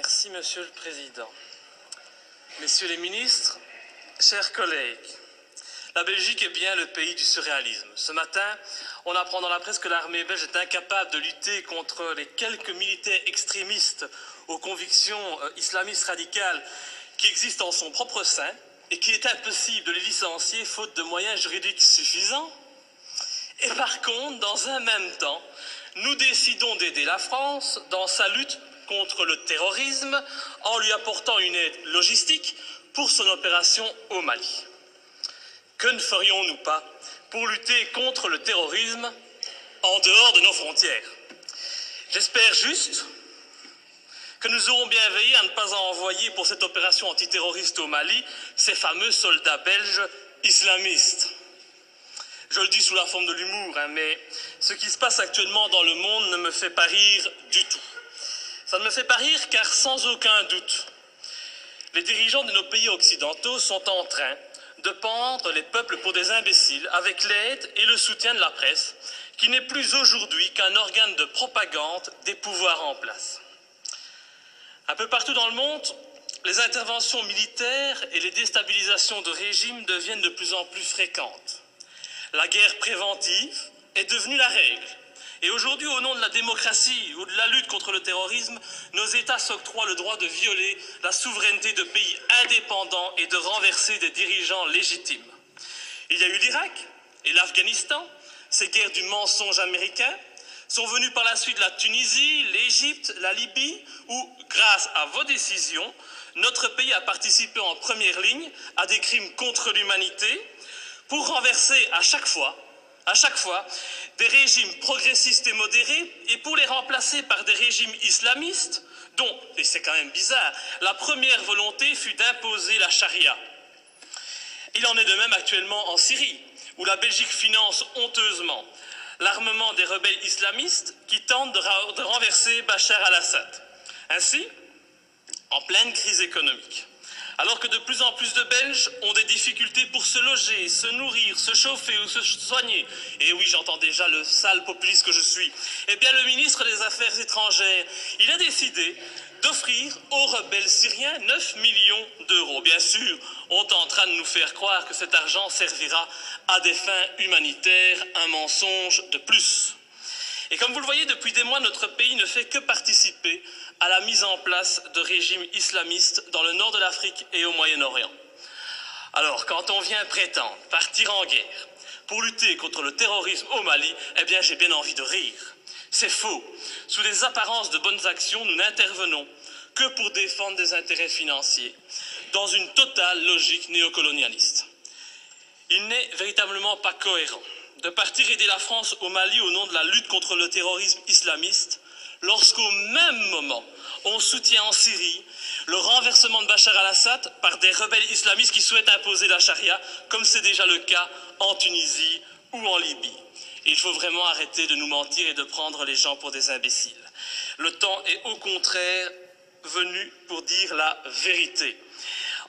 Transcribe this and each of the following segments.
Merci, Monsieur le Président. Messieurs les ministres, chers collègues, la Belgique est bien le pays du surréalisme. Ce matin, on apprend dans la presse que l'armée belge est incapable de lutter contre les quelques militaires extrémistes aux convictions islamistes radicales qui existent en son propre sein et qu'il est impossible de les licencier faute de moyens juridiques suffisants. Et par contre, dans un même temps, nous décidons d'aider la France dans sa lutte contre le terrorisme en lui apportant une aide logistique pour son opération au Mali. Que ne ferions-nous pas pour lutter contre le terrorisme en dehors de nos frontières? J'espère juste que nous aurons bien veillé à ne pas envoyer pour cette opération antiterroriste au Mali ces fameux soldats belges islamistes. Je le dis sous la forme de l'humour, mais ce qui se passe actuellement dans le monde ne me fait pas rire du tout. Ça ne me fait pas rire car sans aucun doute, les dirigeants de nos pays occidentaux sont en train de pendre les peuples pour des imbéciles avec l'aide et le soutien de la presse, qui n'est plus aujourd'hui qu'un organe de propagande des pouvoirs en place. Un peu partout dans le monde, les interventions militaires et les déstabilisations de régimes deviennent de plus en plus fréquentes. La guerre préventive est devenue la règle. Et aujourd'hui, au nom de la démocratie ou de la lutte contre le terrorisme, nos États s'octroient le droit de violer la souveraineté de pays indépendants et de renverser des dirigeants légitimes. Il y a eu l'Irak et l'Afghanistan, ces guerres du mensonge américain, sont venues par la suite la Tunisie, l'Égypte, la Libye, où, grâce à vos décisions, notre pays a participé en première ligne à des crimes contre l'humanité pour renverser à chaque fois, des régimes progressistes et modérés et pour les remplacer par des régimes islamistes dont, et c'est quand même bizarre, la première volonté fut d'imposer la charia. Il en est de même actuellement en Syrie, où la Belgique finance honteusement l'armement des rebelles islamistes qui tentent de renverser Bachar al-Assad. Ainsi, en pleine crise économique, alors que de plus en plus de Belges ont des difficultés pour se loger, se nourrir, se chauffer ou se soigner, et oui, j'entends déjà le sale populiste que je suis, eh bien le ministre des Affaires étrangères, il a décidé d'offrir aux rebelles syriens 9 millions d'euros. Bien sûr, on tentera de nous faire croire que cet argent servira à des fins humanitaires, un mensonge de plus. Et comme vous le voyez, depuis des mois, notre pays ne fait que participer à la mise en place de régimes islamistes dans le nord de l'Afrique et au Moyen-Orient. Alors, quand on vient prétendre partir en guerre pour lutter contre le terrorisme au Mali, eh bien, j'ai bien envie de rire. C'est faux. Sous des apparences de bonnes actions, nous n'intervenons que pour défendre des intérêts financiers, dans une totale logique néocolonialiste. Il n'est véritablement pas cohérent de partir aider la France au Mali au nom de la lutte contre le terrorisme islamiste, lorsqu'au même moment, on soutient en Syrie le renversement de Bachar al-Assad par des rebelles islamistes qui souhaitent imposer la charia, comme c'est déjà le cas en Tunisie ou en Libye. Et il faut vraiment arrêter de nous mentir et de prendre les gens pour des imbéciles. Le temps est au contraire venu pour dire la vérité.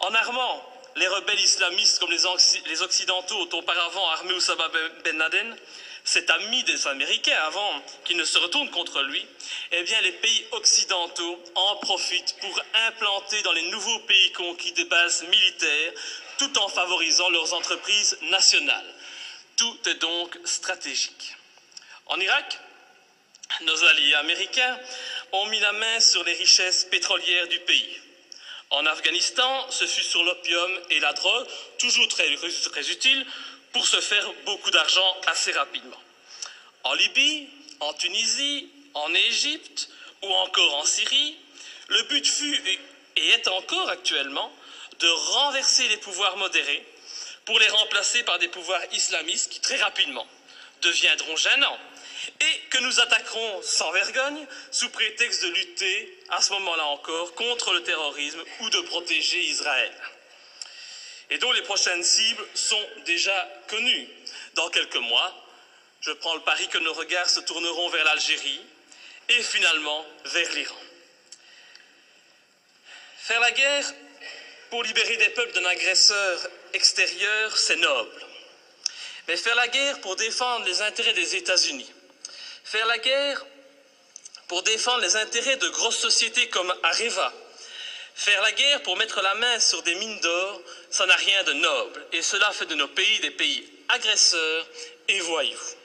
En armant les rebelles islamistes comme les Occidentaux ont auparavant armé Oussama Ben Laden, cet ami des Américains avant qu'ils ne se retournent contre lui, eh bien les pays occidentaux en profitent pour implanter dans les nouveaux pays conquis des bases militaires tout en favorisant leurs entreprises nationales. Tout est donc stratégique. En Irak, nos alliés américains ont mis la main sur les richesses pétrolières du pays. En Afghanistan, ce fut sur l'opium et la drogue, toujours très utiles, pour se faire beaucoup d'argent assez rapidement. En Libye, en Tunisie, en Égypte ou encore en Syrie, le but fut et est encore actuellement de renverser les pouvoirs modérés pour les remplacer par des pouvoirs islamistes qui très rapidement deviendront gênants et que nous attaquerons sans vergogne sous prétexte de lutter, à ce moment-là encore, contre le terrorisme ou de protéger Israël. Et dont les prochaines cibles sont déjà connues. Dans quelques mois, je prends le pari que nos regards se tourneront vers l'Algérie et finalement vers l'Iran. Faire la guerre pour libérer des peuples d'un agresseur extérieur, c'est noble. Mais faire la guerre pour défendre les intérêts des États-Unis, faire la guerre pour défendre les intérêts de grosses sociétés comme Areva. Faire la guerre pour mettre la main sur des mines d'or, ça n'a rien de noble. Et cela fait de nos pays des pays agresseurs et voyous.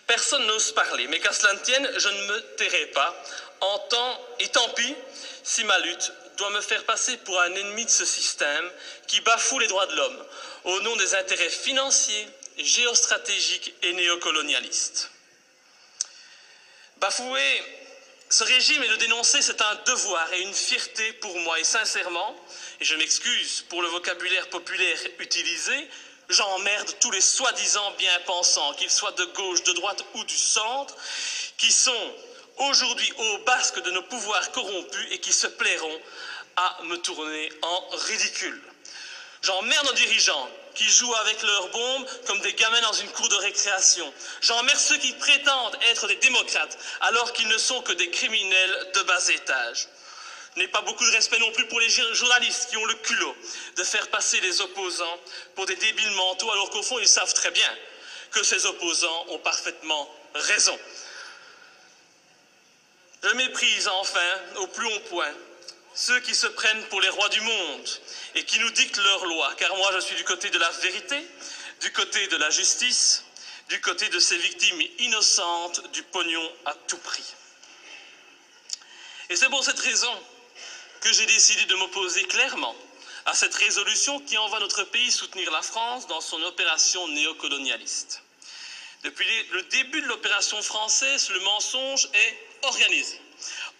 Personne n'ose parler, mais qu'à cela ne tienne, je ne me tairai pas. Et tant pis si ma lutte doit me faire passer pour un ennemi de ce système qui bafoue les droits de l'homme au nom des intérêts financiers, géostratégiques et néocolonialistes. Bafouer ce régime et le dénoncer, c'est un devoir et une fierté pour moi. Et sincèrement, et je m'excuse pour le vocabulaire populaire utilisé, j'emmerde tous les soi-disant bien-pensants, qu'ils soient de gauche, de droite ou du centre, qui sont aujourd'hui au basque de nos pouvoirs corrompus et qui se plairont à me tourner en ridicule. J'emmerde nos dirigeants qui jouent avec leurs bombes comme des gamins dans une cour de récréation. J'emmerde ceux qui prétendent être des démocrates alors qu'ils ne sont que des criminels de bas étage. Je n'ai pas beaucoup de respect non plus pour les journalistes qui ont le culot de faire passer les opposants pour des débiles mentaux alors qu'au fond ils savent très bien que ces opposants ont parfaitement raison. Je méprise enfin au plus haut point ceux qui se prennent pour les rois du monde et qui nous dictent leurs lois, car moi je suis du côté de la vérité, du côté de la justice, du côté de ces victimes innocentes du pognon à tout prix. Et c'est pour cette raison que j'ai décidé de m'opposer clairement à cette résolution qui envoie notre pays soutenir la France dans son opération néocolonialiste. Depuis le début de l'opération française, le mensonge est organisé.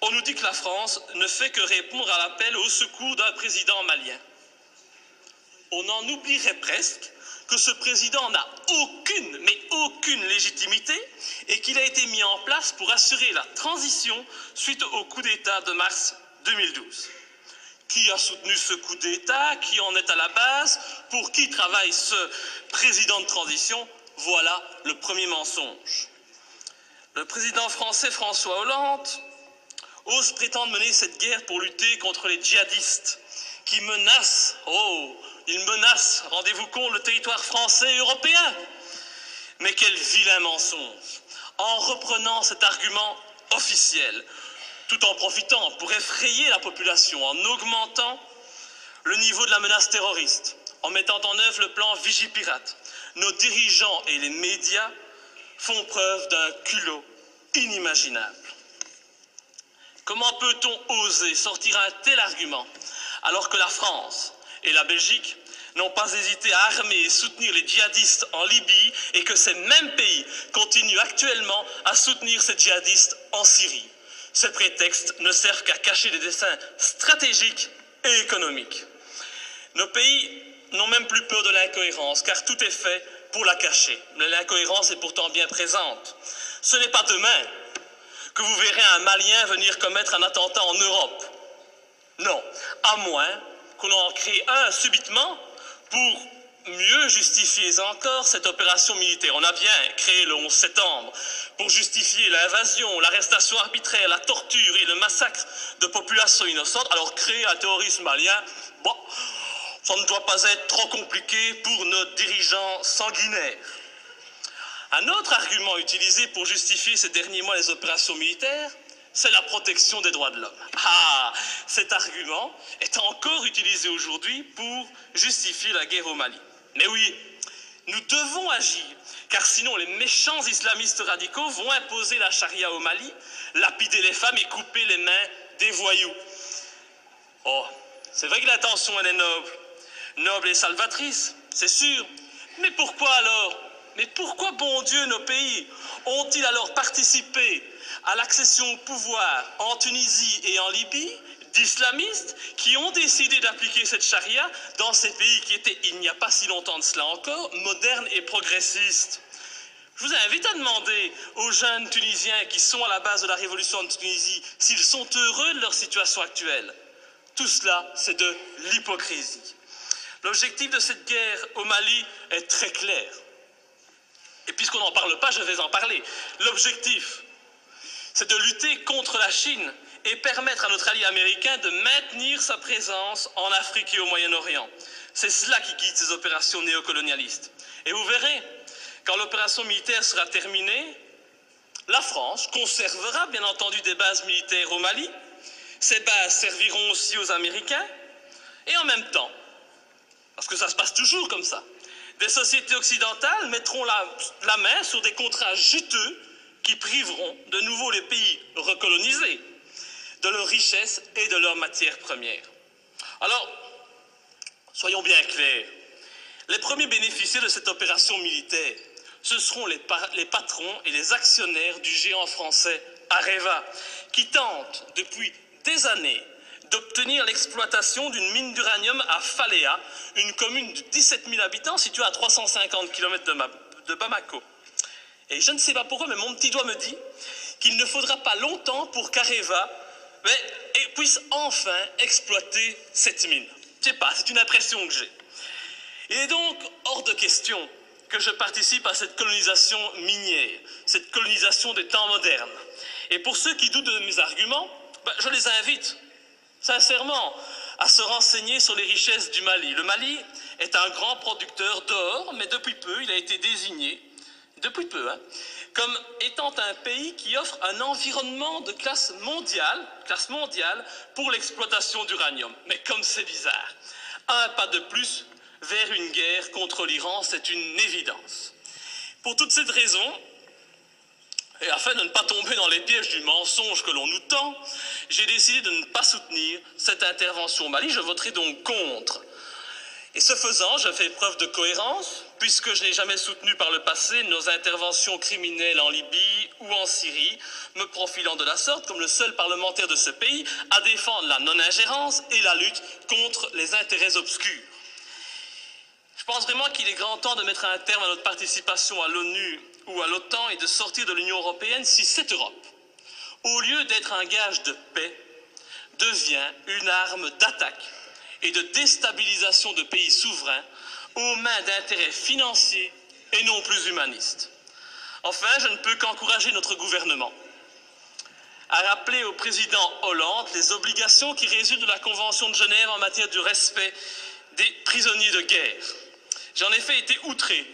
On nous dit que la France ne fait que répondre à l'appel au secours d'un président malien. On en oublierait presque que ce président n'a aucune, mais aucune légitimité et qu'il a été mis en place pour assurer la transition suite au coup d'État de mars 2012. Qui a soutenu ce coup d'État? Qui en est à la base? Pour qui travaille ce président de transition? Voilà le premier mensonge. Le président français François Hollande ose prétendre mener cette guerre pour lutter contre les djihadistes qui menacent, ils menacent, rendez-vous compte, le territoire français et européen. Mais quel vilain mensonge! En reprenant cet argument officiel, tout en profitant pour effrayer la population, en augmentant le niveau de la menace terroriste, en mettant en œuvre le plan Vigipirate, nos dirigeants et les médias font preuve d'un culot inimaginable. Comment peut-on oser sortir un tel argument alors que la France et la Belgique n'ont pas hésité à armer et soutenir les djihadistes en Libye et que ces mêmes pays continuent actuellement à soutenir ces djihadistes en Syrie? Ces prétextes ne servent qu'à cacher des desseins stratégiques et économiques. Nos pays n'ont même plus peur de l'incohérence car tout est fait pour la cacher. Mais l'incohérence est pourtant bien présente. Ce n'est pas demain que vous verrez un Malien venir commettre un attentat en Europe. Non, à moins qu'on en crée un subitement pour mieux justifier encore cette opération militaire. On a bien créé le 11 septembre pour justifier l'invasion, l'arrestation arbitraire, la torture et le massacre de populations innocentes. Alors créer un terrorisme malien, bon, ça ne doit pas être trop compliqué pour nos dirigeants sanguinaires. Un autre argument utilisé pour justifier ces derniers mois les opérations militaires, c'est la protection des droits de l'homme. Ah, cet argument est encore utilisé aujourd'hui pour justifier la guerre au Mali. Mais oui, nous devons agir, car sinon les méchants islamistes radicaux vont imposer la charia au Mali, lapider les femmes et couper les mains des voyous. Oh, c'est vrai que l'intention elle est noble, noble et salvatrice, c'est sûr. Mais pourquoi alors? Mais pourquoi, bon Dieu, nos pays ont-ils alors participé à l'accession au pouvoir en Tunisie et en Libye d'islamistes qui ont décidé d'appliquer cette charia dans ces pays qui étaient, il n'y a pas si longtemps de cela encore, modernes et progressistes? Je vous invite à demander aux jeunes Tunisiens qui sont à la base de la révolution de Tunisie s'ils sont heureux de leur situation actuelle. Tout cela, c'est de l'hypocrisie. L'objectif de cette guerre au Mali est très clair. Et puisqu'on n'en parle pas, je vais en parler. L'objectif, c'est de lutter contre la Chine et permettre à notre allié américain de maintenir sa présence en Afrique et au Moyen-Orient. C'est cela qui guide ces opérations néocolonialistes. Et vous verrez, quand l'opération militaire sera terminée, la France conservera bien entendu des bases militaires au Mali. Ces bases serviront aussi aux Américains. Et en même temps, parce que ça se passe toujours comme ça, des sociétés occidentales mettront la main sur des contrats juteux qui priveront de nouveau les pays recolonisés de leurs richesses et de leurs matières premières. Alors, soyons bien clairs, les premiers bénéficiaires de cette opération militaire, ce seront les patrons et les actionnaires du géant français Areva, qui tentent depuis des années d'obtenir l'exploitation d'une mine d'uranium à Faléa, une commune de 17 000 habitants située à 350 km de Bamako. Et je ne sais pas pourquoi, mais mon petit doigt me dit qu'il ne faudra pas longtemps pour qu'Areva puisse enfin exploiter cette mine. Je ne sais pas, c'est une impression que j'ai. Il est donc hors de question que je participe à cette colonisation minière, cette colonisation des temps modernes. Et pour ceux qui doutent de mes arguments, je les invite sincèrement à se renseigner sur les richesses du Mali. Le Mali est un grand producteur d'or, mais depuis peu, il a été désigné, comme étant un pays qui offre un environnement de classe mondiale pour l'exploitation d'uranium. Mais comme c'est bizarre, un pas de plus vers une guerre contre l'Iran, c'est une évidence. Pour toutes ces raisons, et afin de ne pas tomber dans les pièges du mensonge que l'on nous tend, j'ai décidé de ne pas soutenir cette intervention au Mali. Je voterai donc contre. Et ce faisant, je fais preuve de cohérence, puisque je n'ai jamais soutenu par le passé nos interventions criminelles en Libye ou en Syrie, me profilant de la sorte comme le seul parlementaire de ce pays à défendre la non-ingérence et la lutte contre les intérêts obscurs. Je pense vraiment qu'il est grand temps de mettre un terme à notre participation à l'ONU ou à l'OTAN et de sortir de l'Union européenne si cette Europe, au lieu d'être un gage de paix, devient une arme d'attaque et de déstabilisation de pays souverains aux mains d'intérêts financiers et non plus humanistes. Enfin, je ne peux qu'encourager notre gouvernement à rappeler au président Hollande les obligations qui résultent de la Convention de Genève en matière du respect des prisonniers de guerre. J'ai en effet été outré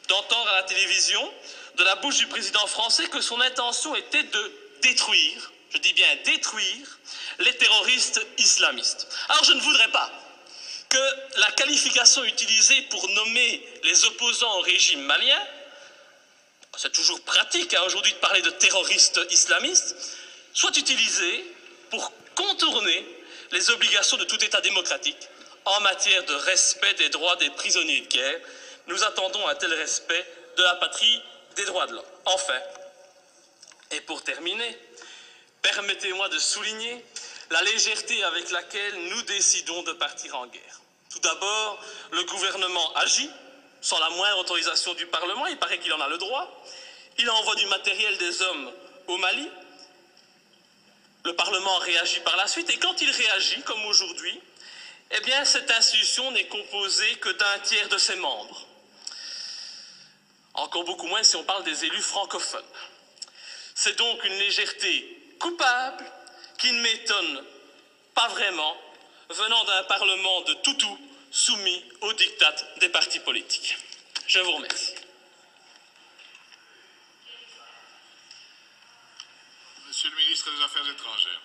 d'entendre à la télévision, de la bouche du président français, que son intention était de détruire, je dis bien détruire, les terroristes islamistes. Alors je ne voudrais pas que la qualification utilisée pour nommer les opposants au régime malien, c'est toujours pratique aujourd'hui de parler de terroristes islamistes, soit utilisée pour contourner les obligations de tout État démocratique en matière de respect des droits des prisonniers de guerre. Nous attendons un tel respect de la patrie des droits de l'homme. Enfin, et pour terminer, permettez-moi de souligner la légèreté avec laquelle nous décidons de partir en guerre. Tout d'abord, le gouvernement agit sans la moindre autorisation du Parlement, il paraît qu'il en a le droit. Il envoie du matériel, des hommes au Mali. Le Parlement réagit par la suite, et quand il réagit, comme aujourd'hui, eh bien, cette institution n'est composée que d'un tiers de ses membres. Encore beaucoup moins si on parle des élus francophones. C'est donc une légèreté coupable qui ne m'étonne pas vraiment, venant d'un Parlement de toutous soumis aux diktats des partis politiques. Je vous remercie. Monsieur le ministre des Affaires étrangères.